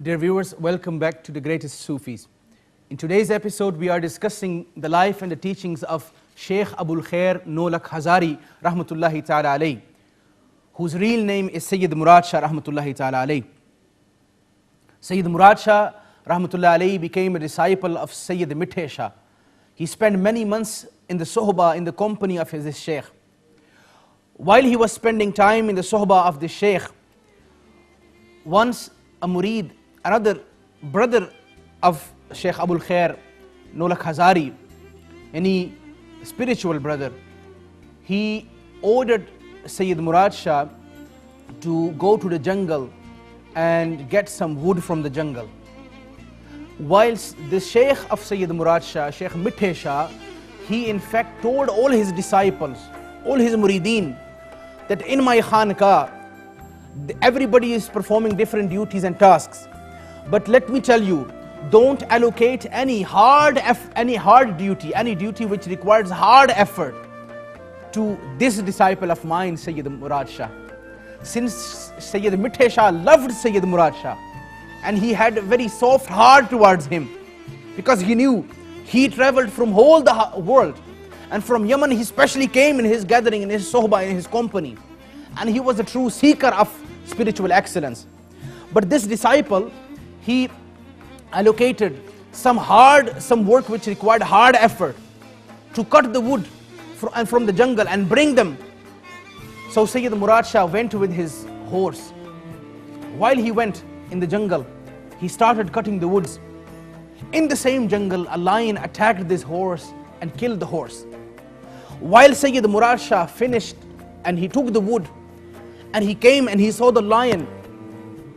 Dear viewers, welcome back to the greatest Sufis. In today's episode, we are discussing the life and the teachings of Sheikh Abul Khair Naulakh Hazari, rahmatullahi ta'ala alayh, whose real name is Sayyid Murad Shah, rahmatullahi ta'ala alayh. Sayyid Murad Shah, rahmatullahi alayh, became a disciple of Sayyid Mithe Shah. He spent many months in the sohbah, in the company of his sheikh. While he was spending time in the sohbah of the sheikh, once a murid, another brother of Sheikh Abul Khair Naulakh Hazari, any spiritual brother, he ordered Sayyid Murad Shah to go to the jungle and get some wood from the jungle. Whilst the Sheikh of Sayyid Murad Shah, Sheikh Mithe Shah, he in fact told all his disciples, all his murideen, that in my khanqah, everybody is performing different duties and tasks. But let me tell you, don't allocate any hard duty, any duty which requires hard effort to this disciple of mine, Sayyid Murad Shah. Since Sayyid Mithe Shah loved Sayyid Murad Shah, and he had a very soft heart towards him, because he knew he traveled from whole the world, and from Yemen he specially came in his gathering, in his sohbah, in his company, and he was a true seeker of spiritual excellence. But this disciple, he allocated some work which required hard effort to cut the wood from the jungle and bring them. So Sayyid Murad Shah went with his horse. While he went in the jungle, he started cutting the woods. In the same jungle, a lion attacked this horse and killed the horse. While Sayyid Murad Shah finished and he took the wood, and he came and he saw the lion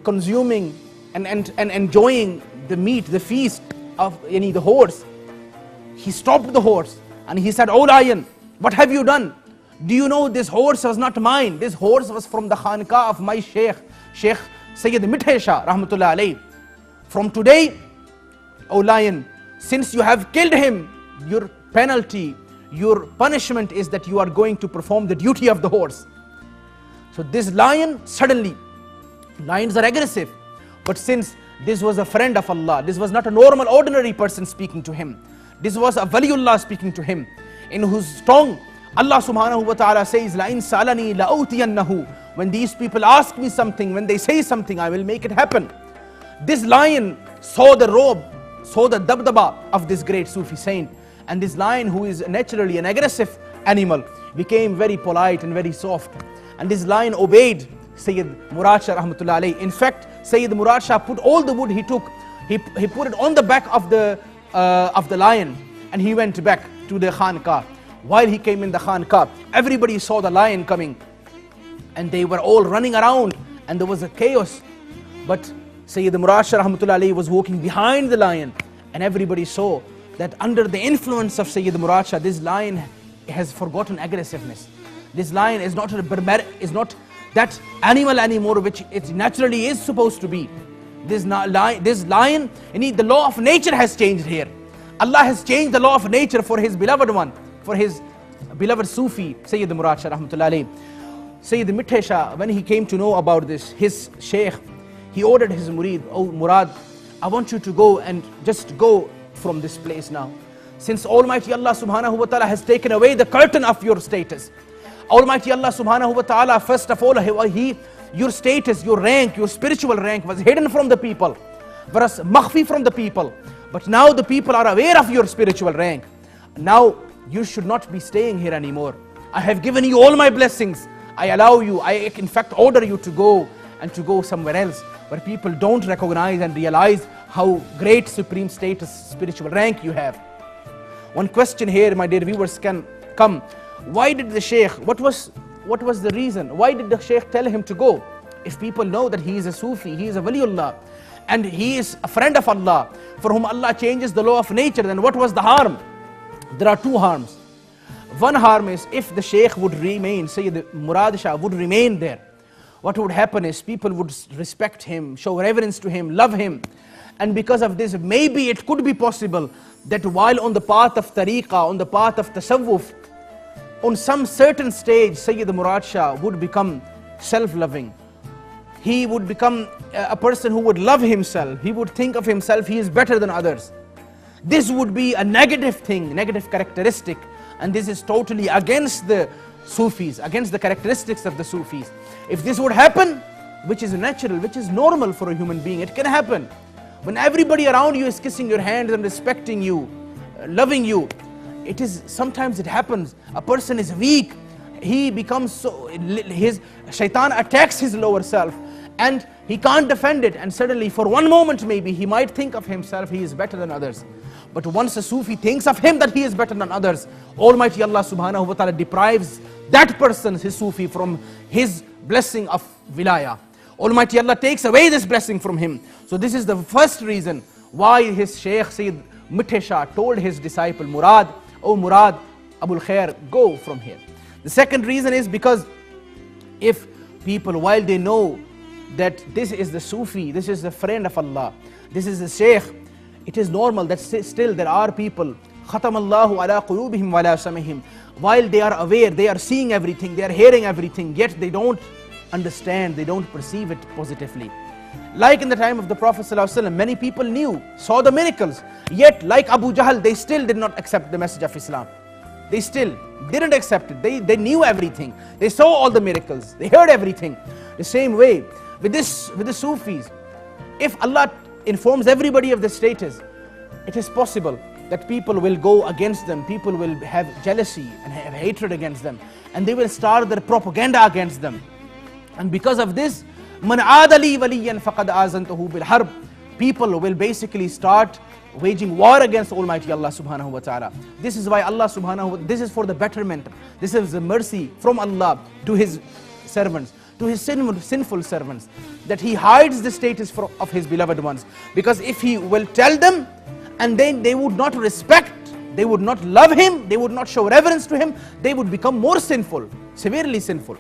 consuming and enjoying the meat, the feast of the horse, he stopped the horse and he said, "Oh lion, what have you done? Do you know this horse was not mine? This horse was from the khanqah of my sheikh, Sheikh Sayyid Mithe Shah, rahmatullah alayh. From today, O lion, since you have killed him, your penalty, your punishment is that you are going to perform the duty of the horse." So this lion, suddenly, lions are aggressive, but since this was a friend of Allah, this was not a normal ordinary person speaking to him, this was a waliullah speaking to him, in whose tongue Allah subhanahu wa ta'ala says, "La in salani la utiyannahu." When these people ask me something, when they say something, I will make it happen. This lion saw the robe, saw the dabdaba of this great Sufi saint, and this lion, who is naturally an aggressive animal, became very polite and very soft. And this lion obeyed Sayyid Murad Shah rahmatullah alayh. In fact, Sayyid Murad Shah put all the wood he took, he put it on the back of the lion, and he went back to the khanqah. While he came in the khanqah, everybody saw the lion coming, and they were all running around, and there was a chaos. But Sayyid Murad Shah rahmatullah alayh was walking behind the lion, and everybody saw that under the influence of Sayyid Murad Shah, this lion has forgotten aggressiveness. This lion is not that animal anymore which it naturally is supposed to be. This lion, the law of nature has changed here. Allah has changed the law of nature for his beloved one, for his beloved Sufi, Sayyid Murad Shah rahmatullah alayh. Sayyid Mithe Shah, when he came to know about this, his sheikh, he ordered his murid, "Oh Murad, I want you to go and just go from this place now. Since Almighty Allah subhanahu wa ta'ala has taken away the curtain of your status. Almighty Allah subhanahu wa ta'ala, first of all, your status, your rank, your spiritual rank was hidden from the people, was makhfi from the people. But now the people are aware of your spiritual rank. Now you should not be staying here anymore. I have given you all my blessings. I allow you, I in fact order you to go somewhere else where people don't recognize and realize how great supreme status, spiritual rank you have." One question here, my dear viewers, can come. Why did the sheikh, what was the reason? Why did the sheikh tell him to go? If people know that he is a Sufi, he is a waliullah, and he is a friend of Allah, for whom Allah changes the law of nature, then what was the harm? There are two harms. One harm is if the sheikh would remain, Sayyid Murad Shah would remain there. What would happen is people would respect him, show reverence to him, love him. And because of this, maybe it could be possible that while on the path of tariqah, on the path of tasawwuf, on some certain stage, Sayyid Murad Shah would become self-loving, he would become a person who would love himself. He would think of himself, he is better than others. This would be a negative thing, negative characteristic, and this is totally against the Sufis, against the characteristics of the Sufis. If this would happen, which is natural, which is normal for a human being, it can happen. When everybody around you is kissing your hands and respecting you, loving you, sometimes it happens. A person is weak, he becomes so, his shaitan attacks his lower self and he can't defend it, and suddenly for one moment maybe he might think of himself he is better than others. But once a Sufi thinks of him that he is better than others, Almighty Allah subhanahu wa ta'ala deprives that person, his Sufi, from his blessing of wilaya. Almighty Allah takes away this blessing from him. So this is the first reason why his Shaykh Sayyid Mithe Shah told his disciple Murad, "Oh Murad, Abul Khair, go from here." The second reason is because if people, while they know that this is the Sufi, this is the friend of Allah, this is the Shaykh, it is normal that still there are people, Khatam Allahu ala qulubihim wa la samihim, while they are aware, they are seeing everything, they are hearing everything, yet they don't understand, they don't perceive it positively. Like in the time of the Prophet ﷺ, many people knew, saw the miracles, yet like Abu Jahl, they still did not accept the message of Islam. They still didn't accept it. They knew everything. They saw all the miracles. They heard everything. The same way with the Sufis, if Allah informs everybody of the status, it is possible that people will go against them. People will have jealousy and have hatred against them, and they will start their propaganda against them. And because of this, man aadali waliyan faqad azantuhu bil harb, people will basically start waging war against Almighty Allah subhanahu wa ta'ala. This is why Allah subhanahu wa ta'ala, this is for the betterment, this is the mercy from Allah to his servants, to his sinful servants, that he hides the status of his beloved ones. Because if he will tell them, and then they would not respect, they would not love him, they would not show reverence to him, they would become more sinful, severely sinful.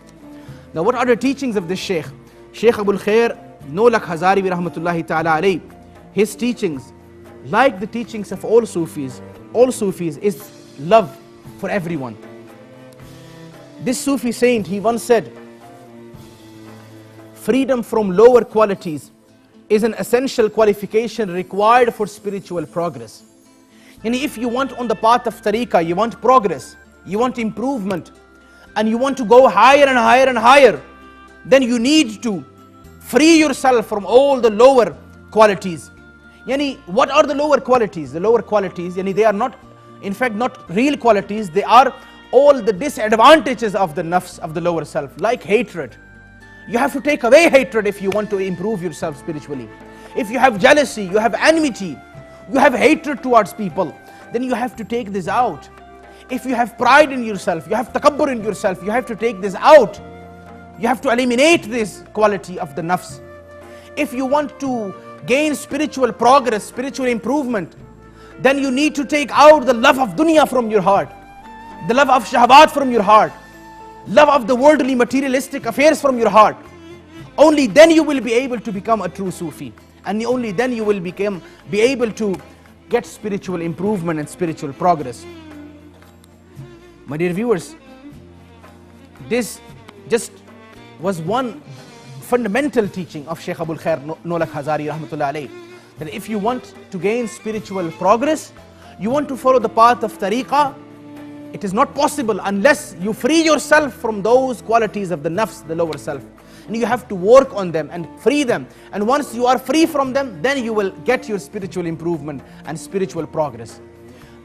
Now what are the teachings of this Shaykh? Shaykh Abul Khair Naulakh Hazari rahmatullahi ta'ala alayh, his teachings, like the teachings of all Sufis, is love for everyone. This Sufi saint, he once said, freedom from lower qualities is an essential qualification required for spiritual progress. And if you want on the path of tariqah, you want progress, you want improvement, and you want to go higher and higher and higher, then you need to free yourself from all the lower qualities. Yani, what are the lower qualities? The lower qualities, yani they are not, in fact, not real qualities, they are all the disadvantages of the nafs, of the lower self, like hatred. You have to take away hatred if you want to improve yourself spiritually. If you have jealousy, you have enmity, you have hatred towards people, then you have to take this out. If you have pride in yourself, you have takabbur in yourself, you have to take this out. You have to eliminate this quality of the nafs. If you want to gain spiritual progress, spiritual improvement, then you need to take out the love of dunya from your heart, the love of shahwat from your heart, love of the worldly materialistic affairs from your heart. Only then you will be able to become a true Sufi, and only then you will be able to get spiritual improvement and spiritual progress. My dear viewers, this just was one fundamental teaching of Shaykh Abul Khair Naulakh Hazari rahmatullah alayh, that if you want to gain spiritual progress, you want to follow the path of tariqah, it is not possible unless you free yourself from those qualities of the nafs, the lower self. And you have to work on them and free them. And once you are free from them, then you will get your spiritual improvement and spiritual progress.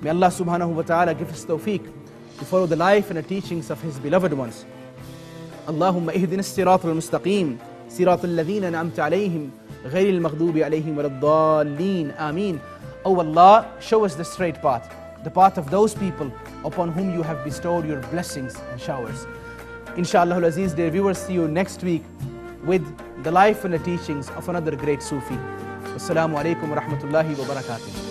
May Allah subhanahu wa ta'ala give us tawfiq to follow the life and the teachings of His beloved ones. Allahumma ihdina as-sirata al-mustaqim, sirata alladhina an'amta alayhim, ghayri al-maghdubi alayhim waladdallin. Ameen. Oh Allah, show us the straight path, the path of those people upon whom you have bestowed your blessings and showers. Inshallah al-Aziz, dear viewers, see you next week with the life and the teachings of another great Sufi. Assalamu alaikum wa rahmatullahi wa barakatuh.